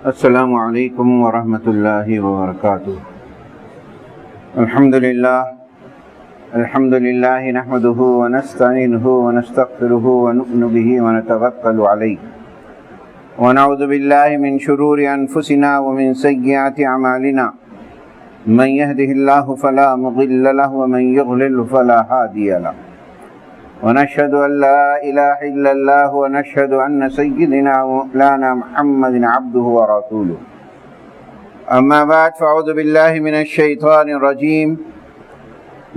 السلام علیکم ورحمۃ اللہ وبرکاتہ۔ الحمد للہ نحمده ونستعینه ونستغفره ونؤمن به ونتوکل علیہ ونعوذ باللہ من شرور انفسنا ومن سیئات اعمالنا من يهده الله فلا مضل له ومن يضلل فلا هادی له ونشهد أن لا إله إلا الله ونشهد أن سيدنا ومولانا محمد عبده ورسوله أما بعد فأعوذ بالله من الشيطان الرجيم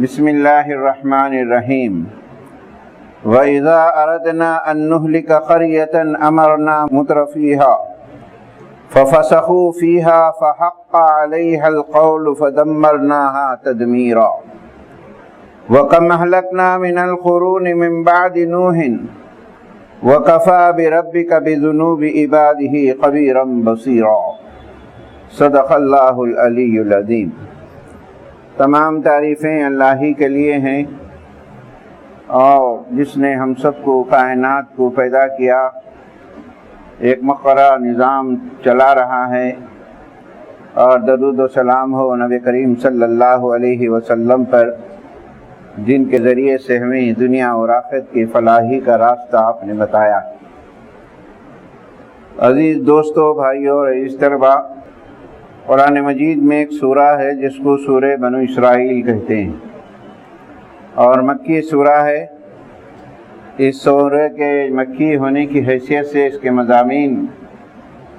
بسم الله الرحمن الرحيم وإذا أردنا أن نهلك قرية أمرنا مترفيها ففسقوا فيها فحق عليها القول فدمرناها تدميرا وَكَمْ أَهْلَكْنَا مِنَ الْقُرُونِ مِنْ بَعْدِ نُوحٍ وَكَفَى بِرَبِّكَ بِذُنُوبِ عِبَادِهِ خَبِيرًا بَصِيرًا۔ صدق اللہ العلی العظیم۔ تمام تعریفیں اللہ ہی کے لیے ہیں، اور جس نے ہم سب کو کائنات کو پیدا کیا، ایک مقررہ نظام چلا رہا ہے، اور درود و سلام ہو نبی کریم صلی اللہ علیہ وسلم پر، جن کے ذریعے سے ہمیں دنیا اور آخرت کی فلاحی کا راستہ آپ نے بتایا۔ عزیز دوستو، بھائیو اور عزیز طلباء، قرآن مجید میں ایک سورہ ہے جس کو سورہ بنو اسرائیل کہتے ہیں، اور مکی سورہ ہے۔ اس سورہ کے مکی ہونے کی حیثیت سے اس کے مضامین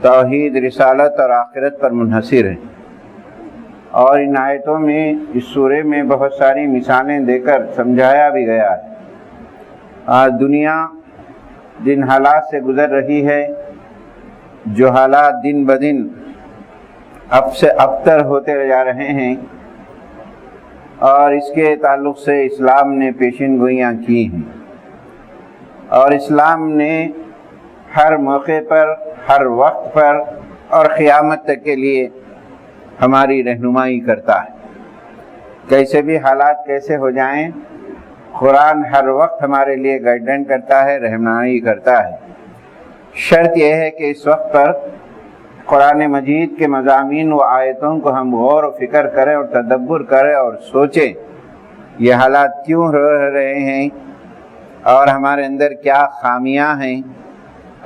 توحید، رسالت اور آخرت پر منحصر ہیں، اور ان آیتوں میں اس سورے میں بہت ساری مثالیں دے کر سمجھایا بھی گیا ہے۔ آج دنیا جن حالات سے گزر رہی ہے، جو حالات دن بدن اب سے ابتر ہوتے جا رہے ہیں، اور اس کے تعلق سے اسلام نے پیشین گوئیاں کی ہیں، اور اسلام نے ہر موقع پر، ہر وقت پر اور قیامت تک کے لیے ہماری رہنمائی کرتا ہے۔ کیسے بھی حالات کیسے ہو جائیں، قرآن ہر وقت ہمارے لیے گائیڈنس کرتا ہے، رہنمائی کرتا ہے۔ شرط یہ ہے کہ اس وقت پر قرآن مجید کے مضامین و آیتوں کو ہم غور و فکر کریں اور تدبر کریں اور سوچیں، یہ حالات کیوں ہو رہے ہیں، اور ہمارے اندر کیا خامیاں ہیں،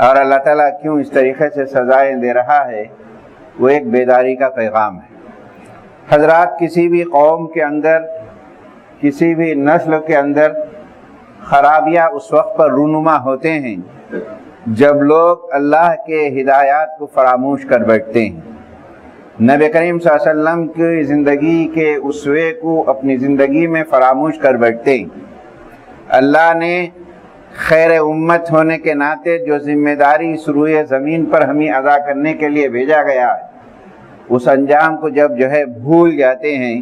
اور اللہ تعالیٰ کیوں اس طریقے سے سزائیں دے رہا ہے۔ وہ ایک بیداری کا پیغام ہے۔ حضرات، کسی بھی قوم کے اندر، کسی بھی نسل کے اندر خرابیاں اس وقت پر رونما ہوتے ہیں جب لوگ اللہ کے ہدایات کو فراموش کر بیٹھتے ہیں، نبی کریم صلی اللہ علیہ وسلم کی زندگی کے اسوے کو اپنی زندگی میں فراموش کر بیٹھتے ہیں۔ اللہ نے خیر امت ہونے کے ناطے جو ذمہ داری اس روئے زمین پر ہمیں ادا کرنے کے لیے بھیجا گیا ہے، اس انجام کو جب بھول جاتے ہیں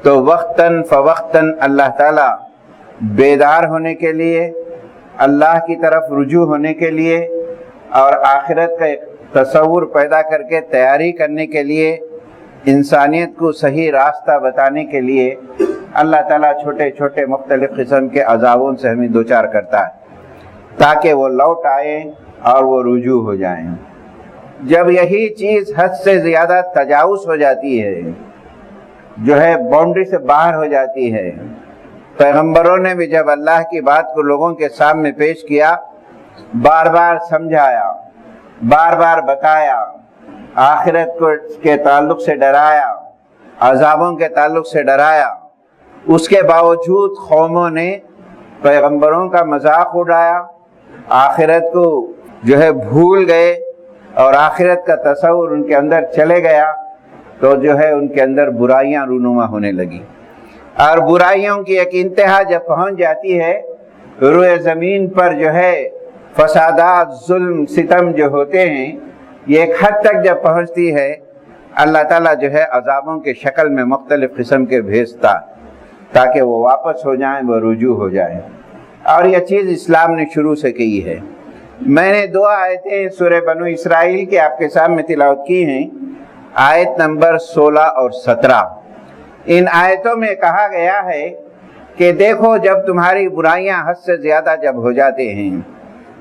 تو وقتاً فوقتاً اللہ تعالیٰ بیدار ہونے کے لیے، اللہ کی طرف رجوع ہونے کے لیے، اور آخرت کا ایک تصور پیدا کر کے تیاری کرنے کے لیے، انسانیت کو صحیح راستہ بتانے کے لیے اللہ تعالیٰ چھوٹے چھوٹے مختلف قسم کے عذابوں سے ہمیں دوچار کرتا ہے، تاکہ وہ لوٹ آئیں اور وہ رجوع ہو جائیں۔ جب یہی چیز حد سے زیادہ تجاوز ہو جاتی ہے، باؤنڈری سے باہر ہو جاتی ہے، پیغمبروں نے بھی جب اللہ کی بات کو لوگوں کے سامنے پیش کیا، بار بار سمجھایا، بار بار بتایا، آخرت کے تعلق سے ڈرایا، عذابوں کے تعلق سے ڈرایا، اس کے باوجود قوموں نے پیغمبروں کا مذاق اڑایا، آخرت کو بھول گئے، اور آخرت کا تصور ان کے اندر چلے گیا، تو ان کے اندر برائیاں رونما ہونے لگی، اور برائیوں کی ایک انتہا جب پہنچ جاتی ہے، روئے زمین پر فسادات، ظلم، ستم جو ہوتے ہیں، یہ ایک حد تک جب پہنچتی ہے، اللہ تعالیٰ عذابوں کے شکل میں مختلف قسم کے بھیجتا، تاکہ وہ واپس ہو جائیں، وہ رجوع ہو جائیں۔ اور یہ چیز اسلام نے شروع سے کی ہے۔ میں نے 2 آیتیں سورہ بنو اسرائیل کے آپ کے سامنے تلاوت کی ہیں، آیت نمبر 16 اور 17۔ ان آیتوں میں کہا گیا ہے کہ دیکھو جب تمہاری برائیاں حد سے زیادہ جب ہو جاتے ہیں،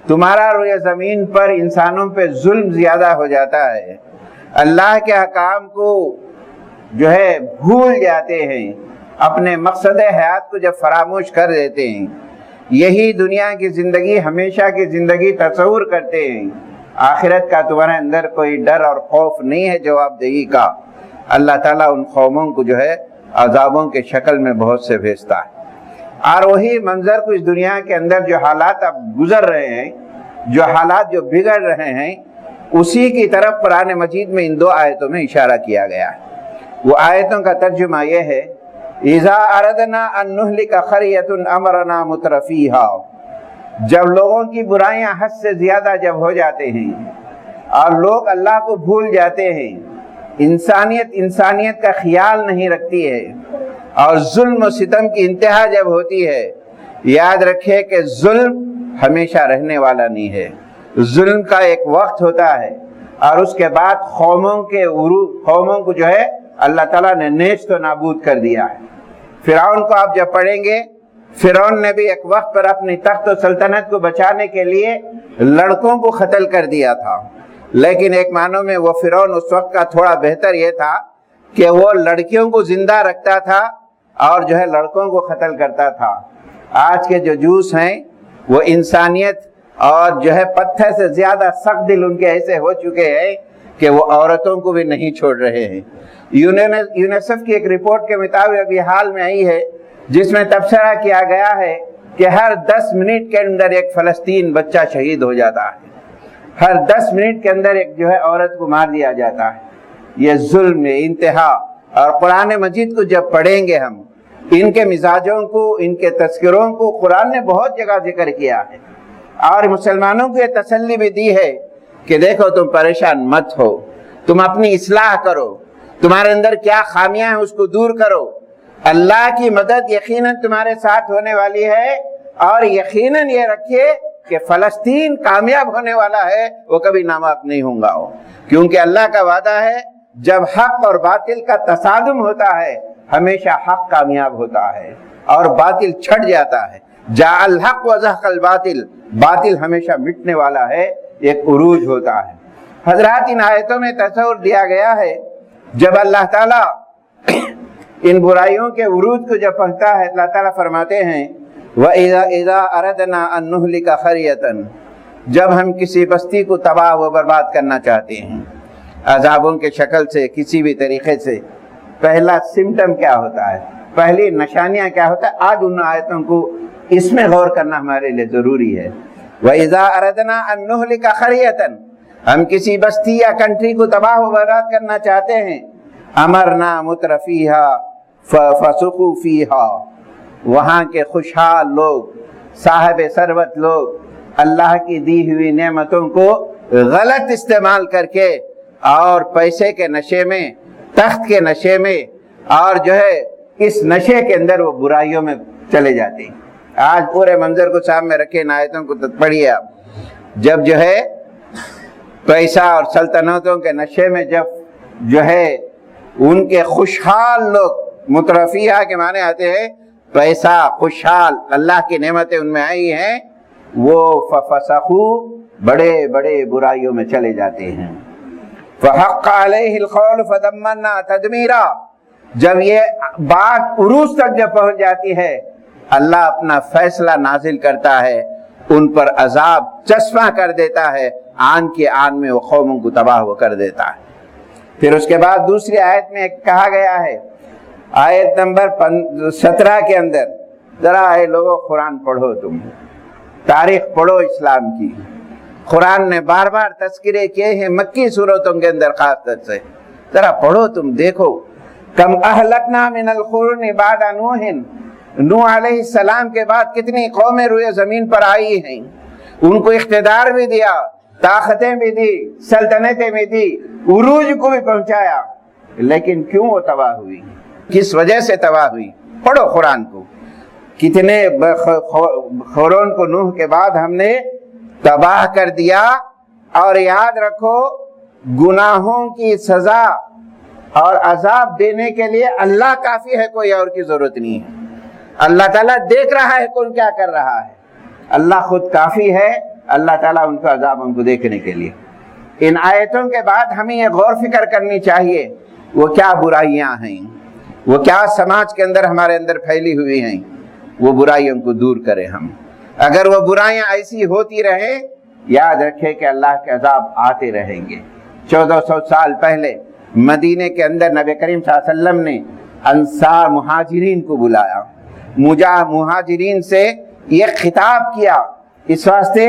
تمہارا روئے زمین پر انسانوں پہ ظلم زیادہ ہو جاتا ہے، اللہ کے احکام کو جو ہے بھول جاتے ہیں، اپنے مقصد حیات کو جب فراموش کر دیتے ہیں، یہی دنیا کی زندگی ہمیشہ کی زندگی تصور کرتے ہیں، آخرت کا تمہارے اندر کوئی ڈر اور خوف نہیں ہے جواب دہی کا، اللہ تعالیٰ ان قوموں کو جو ہے عذابوں کے شکل میں بہت سے بھیجتا ہے۔ اور وہی منظر کو اس دنیا کے اندر جو حالات اب گزر رہے ہیں، جو حالات جو بگڑ رہے ہیں، اسی کی طرف قرآن مجید میں ان 2 آیتوں میں اشارہ کیا گیا ہے۔ وہ آیتوں کا ترجمہ یہ ہے، اذا اردنا ان نہلک قریۃ امرنا مترفیہا، جب لوگوں کی برائیاں حد سے زیادہ جب ہو جاتے ہیں اور لوگ اللہ کو بھول جاتے ہیں، انسانیت کا خیال نہیں رکھتی ہے، اور ظلم و ستم کی انتہا جب ہوتی ہے، یاد رکھے کہ ظلم ہمیشہ رہنے والا نہیں ہے، ظلم کا ایک وقت ہوتا ہے، اور اس کے بعد قوموں کو جو ہے اللہ تعالیٰ نے نیست و نابود کر دیا ہے۔ فرعون کو آپ جب پڑھیں گے، فرعون نے بھی ایک وقت پر اپنی تخت و سلطنت کو بچانے کے لیے لڑکوں کو قتل کر دیا تھا، لیکن ایک معنوں میں وہ فرعون اس وقت کا تھوڑا بہتر یہ تھا کہ وہ لڑکیوں کو زندہ رکھتا تھا اور جو ہے لڑکوں کو قتل کرتا تھا۔ آج کے جو جوس ہیں وہ انسانیت اور جو ہے پتھر سے زیادہ سخت دل ان کے ایسے ہو چکے ہیں کہ وہ عورتوں کو بھی نہیں چھوڑ رہے ہیں۔ یونیسیف کی ایک رپورٹ کے مطابق ابھی حال میں آئی ہے، جس میں تبصرہ کیا گیا ہے کہ ہر 10 منٹ کے اندر ایک فلسطین بچہ شہید ہو جاتا ہے، ہر 10 منٹ کے اندر ایک جو ہے عورت کو مار دیا جاتا ہے۔ یہ ظلم انتہا، اور قرآن مجید کو جب پڑھیں گے ہم، ان کے مزاجوں کو، ان کے تذکروں کو قرآن نے بہت جگہ ذکر کیا ہے، اور مسلمانوں کو یہ تسلی بھی دی ہے کہ دیکھو تم پریشان مت ہو، تم اپنی اصلاح کرو، تمہارے اندر کیا خامیاں ہیں اس کو دور کرو، اللہ کی مدد یقیناً تمہارے ساتھ ہونے والی ہے، اور یقیناً یہ رکھیے کہ فلسطین کامیاب ہونے والا ہے، وہ کبھی ناکام نہیں ہوں گا، کیونکہ اللہ کا وعدہ ہے جب حق اور باطل کا تصادم ہوتا ہے ہمیشہ حق کامیاب ہوتا ہے اور باطل چھٹ جاتا ہے۔ جاء الحق وزهق الباطل، باطل ہمیشہ مٹنے والا ہے، ایک عروج ہوتا ہے۔ حضرات ان آیتوں میں تصور دیا گیا ہے جب اللہ تعالیٰ ان برائیوں کے عروج کو جب پہنچتا ہے، اللہ تعالیٰ فرماتے ہیں وَإِذَا أَرَدْنَا أَن نُهْلِكَ قَرْيَةً، جب ہم کسی بستی کو تباہ و برباد کرنا چاہتے ہیں عذابوں کے شکل سے، کسی بھی طریقے سے، پہلا سمٹم کیا ہوتا ہے، پہلی نشانیاں کیا ہوتا ہے، آج ان آیتوں کو اس میں غور کرنا ہمارے لیے ضروری ہے۔ وَإِذَا أَرَدْنَا أَن نُهْلِكَ قَرْيَةً، ہم کسی بستی یا کنٹری کو تباہ و برباد کرنا چاہتے ہیں، امرنا مترفیہا فسقوا فیہا، وہاں کے خوشحال لوگ، صاحب ثروت لوگ اللہ کی دی ہوئی نعمتوں کو غلط استعمال کر کے اور پیسے کے نشے میں، تخت کے نشے میں، اور جو ہے اس نشے کے اندر وہ برائیوں میں چلے جاتے ہیں۔ آج پورے منظر کو سامنے رکھے، ان آیتوں کو پڑھیے آپ، جب جو ہے پیسہ اور سلطنتوں کے نشے میں جب جو ہے ان کے خوشحال لوگ، مترفیہ کے معنی آتے ہیں پیسہ، خوشحال، اللہ کی نعمتیں ان میں آئی ہیں، وہ ففسقوا، بڑے بڑے برائیوں میں چلے جاتے ہیں۔ فحق علیہ القول فدمرنا تدمیرا، جب یہ بات عروج تک جب پہنچ جاتی ہے، اللہ اپنا فیصلہ نازل کرتا ہے، ان پر عذاب چشمہ کر دیتا ہے، آن کے آن میں وہ قوموں کو تباہ وہ کر دیتا ہے۔ پھر اس کے بعد دوسری آیت میں کہا گیا ہے، آیت نمبر 17 کے اندر، ذرا اے لوگوں قرآن پڑھو، تم تاریخ پڑھو اسلام کی، قرآن نے بار بار تذکرے کیے ہیں مکی سورتوں کے اندر، خاص طور سے ذرا پڑھو، تم دیکھو کم اہلکنا من القرون بعد نوح، نوح علیہ السلام کے بعد کتنی قومیں روئے زمین پر آئی ہیں، ان کو اقتدار بھی دیا، طاقتیں بھی دی، سلطنتیں بھی دی، عروج کو بھی پہنچایا، لیکن کیوں وہ تباہ ہوئی، کس وجہ سے تباہ ہوئی؟ پڑھو قرآن کو، کتنے قرون کو نوح کے بعد ہم نے تباہ کر دیا، اور یاد رکھو گناہوں کی سزا اور عذاب دینے کے لیے اللہ کافی ہے، کوئی اور کی ضرورت نہیں ہے۔ اللہ تعالیٰ دیکھ رہا ہے کون کیا کر رہا ہے، اللہ خود کافی ہے، اللہ تعالیٰ ان کو عذاب ان کو دیکھنے کے لیے۔ ان آیتوں کے بعد ہمیں یہ غور فکر کرنی چاہیے وہ کیا برائیاں ہیں، وہ کیا سماج کے اندر ہمارے اندر پھیلی ہوئی ہیں، وہ برائیوں کو دور کریں ہم۔ اگر وہ برائیاں ایسی ہوتی رہیں، یاد رکھے کہ اللہ کے عذاب آتے رہیں گے۔ 1400 سال پہلے مدینے کے اندر نبی کریم صلی اللہ علیہ وسلم نے انصار مہاجرین کو بلایا، مہاجرین سے یہ خطاب کیا، اس واسطے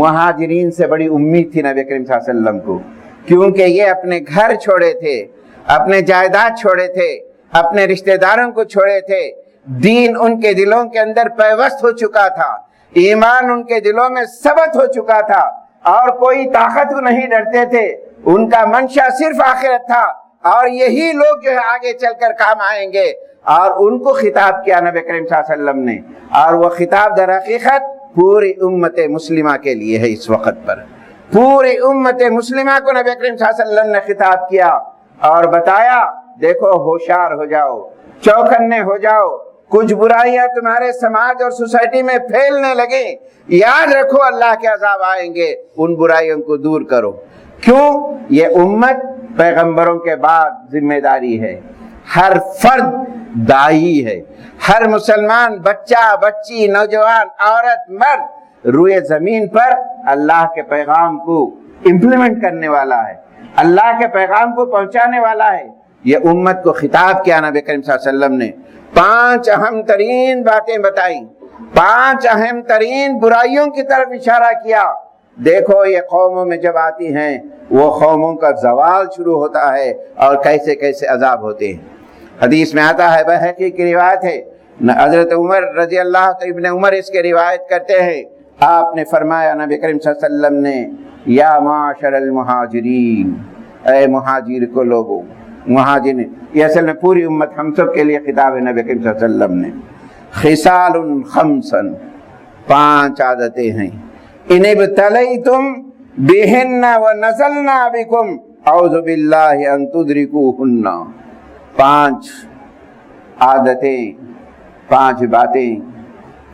مہاجرین سے بڑی امید تھی نبی کریم صلی اللہ علیہ وسلم کو، کیونکہ یہ اپنے گھر چھوڑے تھے، اپنے جائیداد چھوڑے تھے، اپنے رشتہ داروں کو چھوڑے تھے، دین ان کے دلوں کے اندر پیوست ہو چکا تھا، ایمان ان کے دلوں میں ثبت ہو چکا تھا، اور کوئی طاقت کو نہیں ڈرتے تھے، ان کا منشا صرف آخرت تھا، اور یہی لوگ جو ہے آگے چل کر کام آئیں گے، اور ان کو خطاب کیا نبی کریم صلی اللہ علیہ وسلم نے، اور وہ خطاب در حقیقت پوری امت مسلمہ کے لیے ہے۔ اس وقت پر پوری امت مسلمہ کو نبی کریم صلی اللہ علیہ وسلم نے خطاب کیا اور بتایا دیکھو ہوشیار ہو جاؤ، چوکنے ہو جاؤ، کچھ برائیاں تمہارے سماج اور سوسائٹی میں پھیلنے لگیں، یاد رکھو اللہ کے عذاب آئیں گے، ان برائیوں کو دور کرو۔ کیوں؟ یہ امت پیغمبروں کے بعد ذمہ داری ہے، ہر فرد داعی ہے، ہر مسلمان بچہ بچی نوجوان عورت مرد روئے زمین پر اللہ کے پیغام کو امپلیمنٹ کرنے والا ہے، اللہ کے پیغام کو پہنچانے والا ہے۔ یہ امت کو خطاب کیا نبی کریم صلی اللہ علیہ وسلم نے، 5 اہم ترین باتیں بتائیں، 5 اہم ترین برائیوں کی طرف اشارہ کیا۔ دیکھو یہ قوموں میں جب آتی ہیں وہ قوموں کا زوال شروع ہوتا ہے اور کیسے کیسے عذاب ہوتے ہیں۔ حدیث میں آتا ہے، بحقی کی روایت ہے، حضرت عمر رضی اللہ ابن عمر اس کے روایت کرتے ہیں، آپ نے فرمایا نبی کریم صلی اللہ علیہ وسلم نے، یا معاشر المہاجرین، اے مہاجر کو لوگوں، مہاجرین، یہ اصل میں پوری امت ہم سب کے لیے خطاب ہے نبی کریم صلی اللہ علیہ وسلم نے۔ خصال 5 5 عادتیں ہیں، ان ابتلیتم بہن ونزلنا بکم اعوذ باللہ ان تدرکوہن۔ 5 عادتیں، 5 باتیں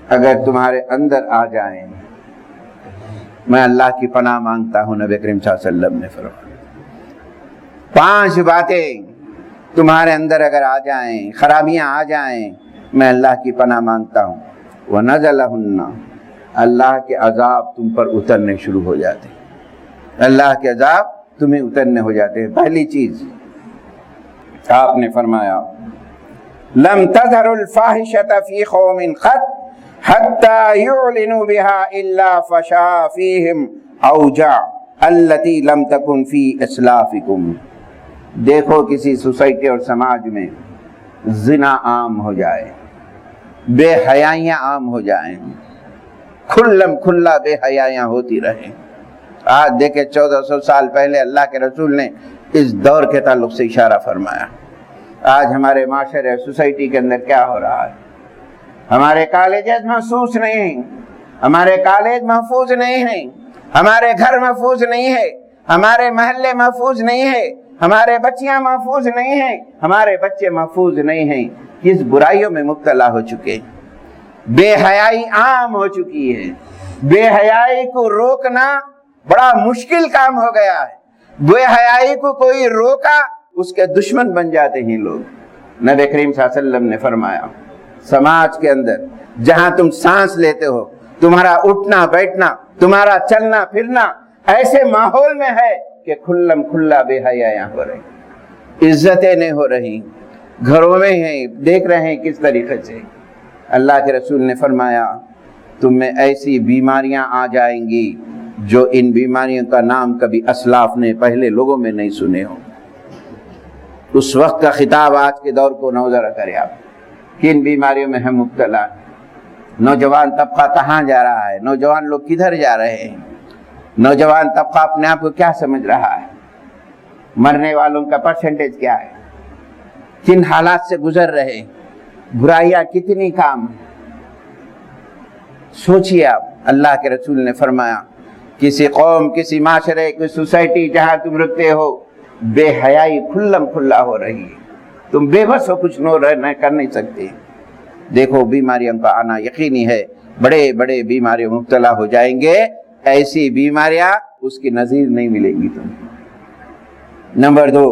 اگر تمہارے اندر آ جائیں، میں اللہ کی پناہ مانگتا ہوں، نبی کریم صلی اللہ علیہ وسلم نے فرمایا۔ 5 باتیں تمہارے اندر اگر آ جائیں، خرابیاں آ جائیں، میں اللہ کی پناہ مانگتا ہوں۔ وَنَزَلَهُنَّ، اللہ کے عذاب تم پر اترنے شروع ہو جاتے ہیں، اللہ کے عذاب تمہیں اترنے ہو جاتے ہیں۔ پہلی چیز آپ نے فرمایا، لَمْ تَظْهَرُ الْفَاحِشَةَ فِي قَوْمٍ قَطْ حَتَّى يُعْلِنُوا بِهَا إِلَّا فَشَاءَ فِيهِمْ أَوْجَعَ الَّتِي لَمْ تَكُنْ فِي أَسْلَافِكُمْ۔ دیکھو کسی سوسائٹی اور سماج میں زنا عام ہو جائے، بے حیائیاں عام ہو جائیں، کھلم کھلا بے حیائیاں ہوتی رہیں۔ آج دیکھیں 1400 سال پہلے اللہ کے رسول نے اس دور کے تعلق سے اشارہ فرمایا۔ آج ہمارے معاشرے سوسائٹی کے اندر کیا ہو رہا ہے؟ ہمارے کالجز محفوظ نہیں ہیں، ہمارے کالج محفوظ نہیں ہیں، ہمارے گھر محفوظ نہیں ہے، ہمارے محلے محفوظ نہیں ہے، ہمارے بچیاں محفوظ نہیں ہیں، ہمارے بچے محفوظ نہیں ہیں، کس برائیوں میں مبتلا ہو چکے، بے حیائی عام ہو چکی ہے۔ بے حیائی کو روکنا بڑا مشکل کام ہو گیا ہے۔ بے حیائی کو کوئی روکا اس کے دشمن بن جاتے ہیں لوگ۔ نبی کریم صلی اللہ علیہ وسلم نے فرمایا، سماج کے اندر جہاں تم سانس لیتے ہو، تمہارا اٹھنا بیٹھنا، تمہارا چلنا پھرنا ایسے ماحول میں ہے کہ کھلم کھلا بے حیائیاں ہو رہی، عزتیں نہیں ہو رہی، گھروں میں ہیں، دیکھ رہے ہیں کس طریقے سے۔ اللہ کے رسول نے فرمایا، تم میں ایسی بیماریاں آ جائیں گی جو ان بیماریوں کا نام کبھی اسلاف نے پہلے لوگوں میں نہیں سنے ہو۔ اس وقت کا خطاب آج کے دور کو نوذرا کرے آپ، کن بیماریوں میں ہم مبتلا، نوجوان طبقہ کہاں جا رہا ہے، نوجوان لوگ کدھر جا رہے ہیں، نوجوان طبقہ اپنے آپ کو کیا سمجھ رہا ہے، مرنے والوں کا پرسنٹیج کیا ہے، کن حالات سے گزر رہے ہیں، برائیاں کتنی کام ہیں۔ سوچئے آپ، اللہ کے رسول نے فرمایا، کسی قوم، کسی معاشرے، کسی سوسائٹی جہاں تم رکھتے ہو، بے حیائی کھلم کھلا ہو رہی ہے، تم بے بس ہو، کچھ کر نہیں سکتے۔ دیکھو بیماریوں کا آنا یقینی ہے، بڑے بڑے بیماریوں مبتلا ہو جائیں گے۔ ایسی بیماریاں اس کی نظیر نہیں ملے گی تمہیں۔ نمبر 2،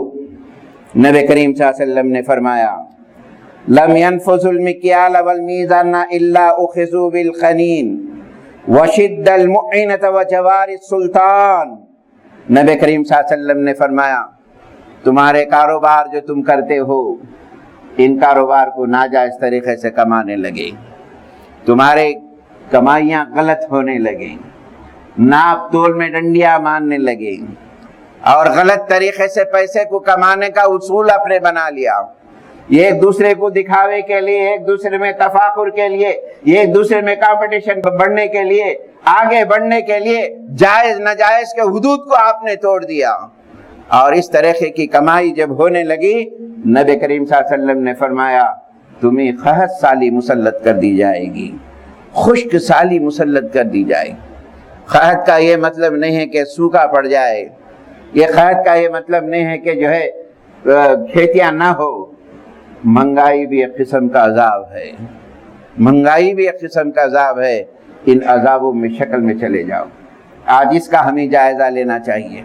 نبی کریم صلی اللہ علیہ وسلم نے فرمایا لم ينفذوا المكيال والميزان الا اخذوا بالقنين وشد المؤنة وجوار السلطان۔ نبی کریم صلی اللہ علیہ وسلم نے فرمایا تمہارے کاروبار جو تم کرتے ہو ان کاروبار کو ناجائز طریقے سے کمانے لگے، تمہارے کمائیاں غلط ہونے لگیں، ناپ تول میں ڈنڈیاں مارنے لگے اور غلط طریقے سے پیسے کو کمانے کا اصول اپنے بنا لیا، یہ ایک دوسرے کو دکھاوے کے لیے، ایک دوسرے میں تفاخر کے لیے، یہ ایک دوسرے میں کمپٹیشن بڑھنے کے لیے، آگے بڑھنے کے لیے جائز ناجائز کے حدود کو آپ نے توڑ دیا، اور اس طریقے کی کمائی جب ہونے لگی نبی کریم صلی اللہ علیہ وسلم نے فرمایا تمہیں قحط سالی مسلط کر دی جائے گی، خشک سالی مسلط کر دی جائے گی۔ قحط کا یہ مطلب نہیں ہے کہ سوکھا پڑ جائے، یہ قحط کا یہ مطلب نہیں ہے کہ جو ہے کھیتیاں نہ ہو، مہنگائی بھی ایک قسم کا عذاب ہے، مہنگائی بھی ایک قسم کا عذاب ہے، ان عذابوں میں شکل میں چلے جاؤ۔ آج اس کا ہمیں جائزہ لینا چاہیے،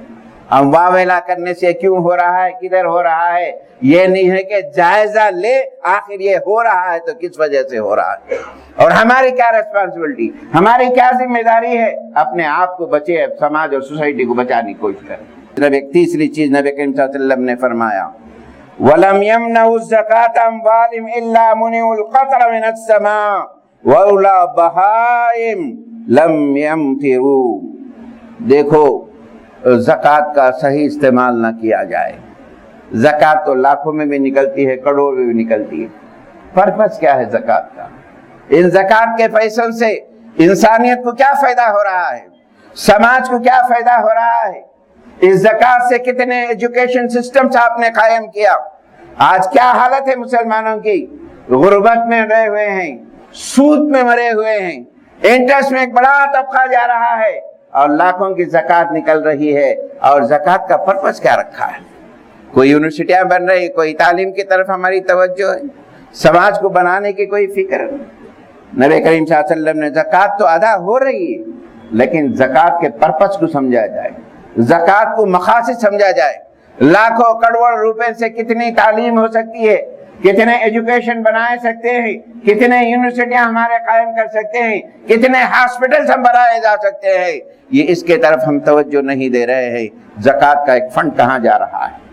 ہم واویلا کرنے سے کیوں ہو رہا ہے، کدھر ہو رہا ہے، یہ نہیں ہے کہ جائزہ لے آخر یہ ہو رہا ہے تو کس وجہ سے ہو رہا ہے، اور ہماری کیا ریسپانسبلٹی، ہماری کیا ذمہ داری ہے، اپنے آپ کو بچے، سماج اور سوسائٹی کو بچانے کی کوشش کریں۔ ایک تیسری چیز نبی کریم صلی اللہ علیہ وسلم نے فرمایا وَلَمْ يَمْنَعُوا الزَّكَاةَ أَمْوَالِهِمْ إِلَّا مُنِعُوا الْقَطْرَ مِنَ السَّمَاءِ وَأَوْلَى بَهَائِمْ لَمْ يَمْطِرُوا۔ دیکھو زکوٰۃ کا صحیح استعمال نہ کیا جائے، زکوٰۃ تو لاکھوں میں بھی نکلتی ہے، کروڑوں میں بھی نکلتی ہے، پرپس کیا ہے زکوٰۃ کا؟ ان زکوٰۃ کے پیسوں سے انسانیت کو کیا فائدہ ہو رہا ہے، سماج کو کیا فائدہ ہو رہا ہے؟ اس زکوٰۃ سے کتنے ایجوکیشن سسٹمز آپ نے قائم کیا، آج کیا حالت ہے مسلمانوں کی، غربت میں رہے ہوئے ہیں، سود میں مرے ہوئے ہیں، انٹرسٹ میں ایک بڑا طبقہ جا رہا ہے اور لاکھوں کی زکوٰۃ نکل رہی ہے، اور زکوٰۃ کا پرپس کیا رکھا ہے؟ کوئی یونیورسٹیاں بن رہی، کوئی تعلیم کی طرف ہماری توجہ ہے، سماج کو بنانے کی کوئی فکر نہیں۔ نبی کریم صلی اللہ علیہ وسلم نے زکوٰۃ تو ادا ہو رہی ہے لیکن زکوٰۃ کے پرپس کو سمجھا جائے، زکوٰۃ کو مقاصد سمجھا جائے، لاکھوں کروڑ روپے سے کتنی تعلیم ہو سکتی ہے، کتنے ایجوکیشن بنائے سکتے ہیں، کتنے یونیورسٹیاں ہمارے قائم کر سکتے ہیں، کتنے ہاسپٹلز ہم بنائے جا سکتے ہیں، یہ اس کے طرف ہم توجہ نہیں دے رہے ہیں۔ زکوٰۃ کا ایک فنڈ کہاں جا رہا ہے؟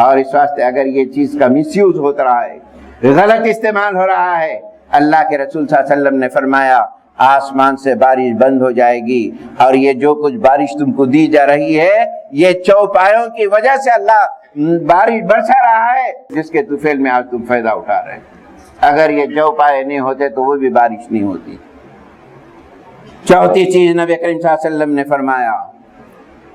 اور اس واسطے اگر یہ چیز کا مس یوز ہوتا رہا ہے، غلط استعمال ہو رہا ہے، اللہ کے رسول صلی اللہ علیہ وسلم نے فرمایا آسمان سے بارش بند ہو جائے گی، اور یہ جو کچھ بارش تم کو دی جا رہی ہے یہ چوپایوں کی وجہ سے اللہ بارش برسا رہا ہے جس کے طفیل میں آج تم فائدہ اٹھا رہے ہیں، اگر یہ چوپائے نہیں ہوتے تو وہ بھی بارش نہیں ہوتی۔ چوتھی چیز نبی کریم صلی اللہ علیہ وسلم نے فرمایا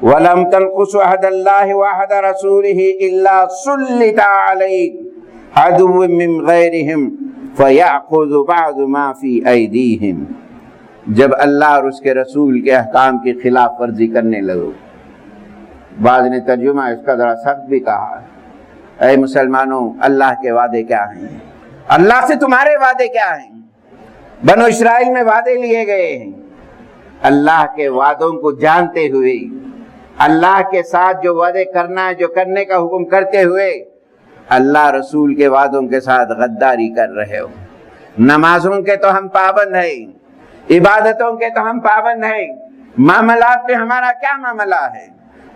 وَلَمْ تَنْقُصُوا عَهْدَ اللَّهِ وَعَهْدَ رَسُولِهِ إِلَّا سُلِّطَ عَلَيْكُمْ عَدُوٌّ مِّنْ غَيْرِهِمْ فَيَأْخُذُ بَعْضُ مَا فِي أَيْدِيهِمْ۔ جب اللہ اور اس کے رسول کے احکام کی خلاف ورزی کرنے لگو، بعض نے ترجمہ اس کا ذرا سخت بھی کہا ہے، اے مسلمانوں اللہ کے وعدے کیا ہیں، اللہ سے تمہارے وعدے کیا ہیں؟ بنو اسرائیل میں وعدے لیے گئے ہیں، اللہ کے وعدوں کو جانتے ہوئے، اللہ کے ساتھ جو وعدے کرنا ہے، جو کرنے کا حکم کرتے ہوئے اللہ رسول کے وعدوں کے ساتھ غداری کر رہے ہو۔ نمازوں کے تو ہم پابند ہیں، عبادتوں کے تو ہم پابند ہیں، معاملات میں ہمارا کیا معاملہ ہے،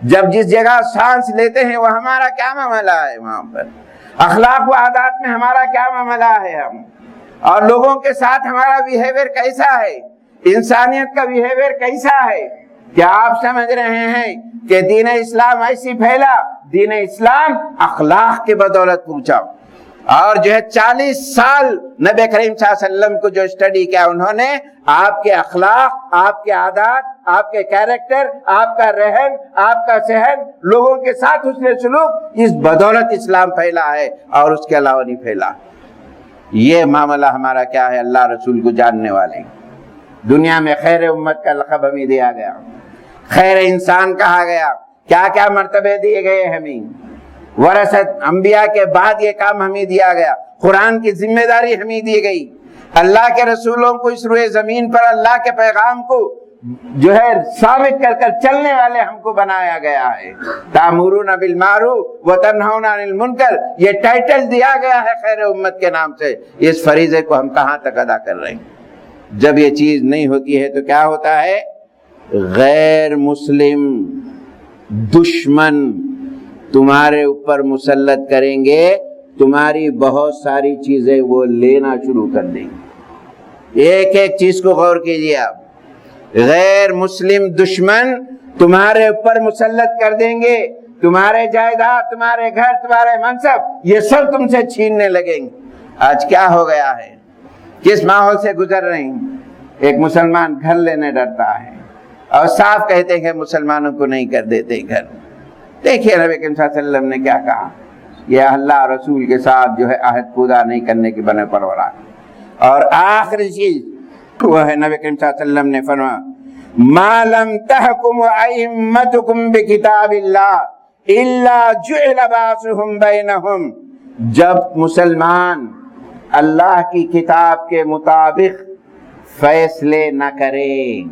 جب جس جگہ سانس لیتے ہیں وہ ہمارا کیا معاملہ ہے، وہاں پر اخلاق و عادات میں ہمارا کیا معاملہ ہے، ہم اور لوگوں کے ساتھ ہمارا بیہیویئر کیسا ہے، انسانیت کا بیہیویئر کیسا ہے؟ کیا آپ سمجھ رہے ہیں کہ دین اسلام ایسی پھیلا؟ دین اسلام اخلاق کے بدولت پوچھا، اور جو ہے 40 سال نبی کریم صلی اللہ علیہ وسلم کو جو اسٹڈی کیا انہوں نے، آپ کے اخلاق، آپ کے عادات، آپ کے کیریکٹر، آپ کا رہن، آپ کا سہن، لوگوں کے ساتھ حسن سلوک، اس بدولت اسلام پھیلا ہے اور اس کے علاوہ نہیں پھیلا۔ یہ معاملہ ہمارا کیا ہے؟ اللہ رسول کو جاننے والے، دنیا میں خیر امت کا لقب ہمیں دیا گیا، خیر انسان کہا گیا، کیا کیا مرتبے دیے گئے ہمیں، ورثت انبیاء کے بعد یہ کام ہمیں دیا گیا، قرآن کی ذمہ داری ہمیں دی گئی، اللہ کے رسولوں کو اس روئے زمین پر اللہ کے پیغام کو جو ہے ثابت کر کر چلنے والے ہم کو بنایا گیا ہے۔ تأمرون بالمعروف وتنہون عن المنکر، یہ ٹائٹل دیا گیا ہے خیر امت کے نام سے۔ اس فریضے کو ہم کہاں تک ادا کر رہے ہیں؟ جب یہ چیز نہیں ہوتی ہے تو کیا ہوتا ہے؟ غیر مسلم دشمن تمہارے اوپر مسلط کریں گے، تمہاری بہت ساری چیزیں وہ لینا شروع کر دیں گے۔ ایک ایک چیز کو غور کیجیے آپ، غیر مسلم دشمن تمہارے اوپر مسلط کر دیں گے، تمہارے جائیداد، تمہارے گھر، تمہارے منصب، یہ سب تم سے چھیننے لگیں گے۔ آج کیا ہو گیا ہے؟ کس ماحول سے گزر رہے ہیں؟ ایک مسلمان گھر لینے ڈرتا ہے اور صاف کہتے ہیں مسلمانوں کو نہیں کر دیتے گھر۔ دیکھیے نبی کریم صلی اللہ علیہ وسلم نے کیا کہا، یہ اللہ رسول کے ساتھ جو ہے عہد پورا نہیں کرنے کے بنے پرورا۔ اور آخری چیز وہ ہے نبی کریم صلی اللہ علیہ وسلم نے فرمایا ما لم تحکم ائمتکم بکتاب اللہ الا جعل باسهم بینہم، جب مسلمان اللہ کی کتاب کے مطابق فیصلے نہ کریں،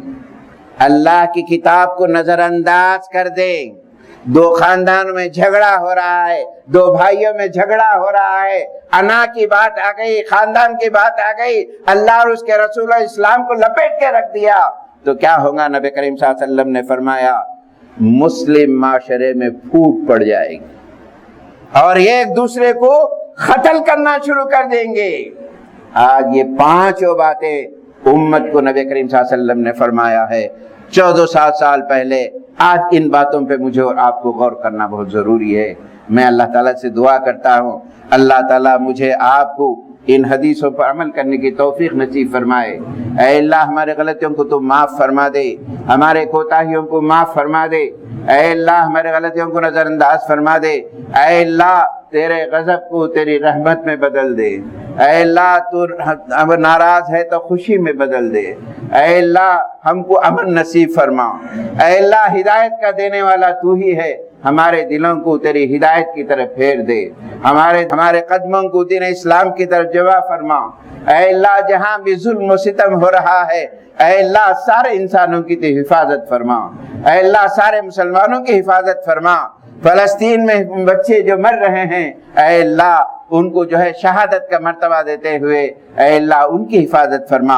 اللہ کی کتاب کو نظر انداز کر دیں، دو خاندانوں میں جھگڑا ہو رہا ہے، دو بھائیوں میں جھگڑا ہو رہا ہے، انا کی بات آ گئی، خاندان کی بات آ گئی، اللہ اور اس کے رسول اسلام کو لپیٹ کے رکھ دیا، تو کیا ہوگا؟ نبی کریم صلی اللہ علیہ وسلم نے فرمایا مسلم معاشرے میں پھوٹ پڑ جائے گی اور یہ ایک دوسرے کو قتل کرنا شروع کر دیں گے۔ آج یہ پانچوں باتیں امت کو نبی کریم صلی اللہ علیہ وسلم نے فرمایا ہے 1400 سال پہلے۔ آج ان باتوں پہ مجھے اور آپ کو غور کرنا بہت ضروری ہے۔ میں اللہ تعالیٰ سے دعا کرتا ہوں اللہ تعالیٰ مجھے آپ کو ان حدیثوں پر عمل کرنے کی توفیق نصیب فرمائے۔ اے اللہ ہمارے غلطیوں کو تو معاف فرما دے، ہمارے کوتاہیوں کو معاف فرما دے، اے اللہ ہمارے غلطیوں کو نظر انداز فرما دے، اے اللہ تیرے غضب کو تیری رحمت میں بدل دے، اے اللہ تو اب ناراض ہے تو خوشی میں بدل دے، اے اللہ ہم کو امن نصیب فرما، اے اللہ ہدایت کا دینے والا تو ہی ہے، ہمارے دلوں کو تیری ہدایت کی طرف پھیر دے، ہمارے قدموں کو دین اسلام کی طرف جوا فرما، اے اللہ جہاں بھی ظلم و ستم ہو رہا ہے اے اللہ سارے انسانوں کی تو حفاظت فرما، اے اللہ سارے مسلمانوں کی حفاظت فرما، فلسطین میں بچے جو مر رہے ہیں اے اللہ ان کو جو ہے شہادت کا مرتبہ دیتے ہوئے اے اللہ ان کی حفاظت فرما،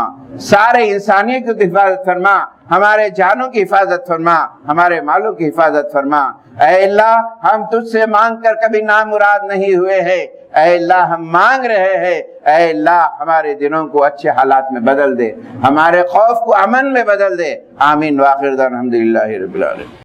سارے انسانیت کی حفاظت فرما، ہمارے جانوں کی حفاظت فرما، ہمارے مالوں کی حفاظت فرما، اے اللہ ہم تجھ سے مانگ کر کبھی نامراد نہیں ہوئے ہیں، اے اللہ ہم مانگ رہے ہیں، اے اللہ ہمارے دنوں کو اچھے حالات میں بدل دے، ہمارے خوف کو امن میں بدل دے، آمین۔ وآخر دعوانا الحمدللہ رب العالمین۔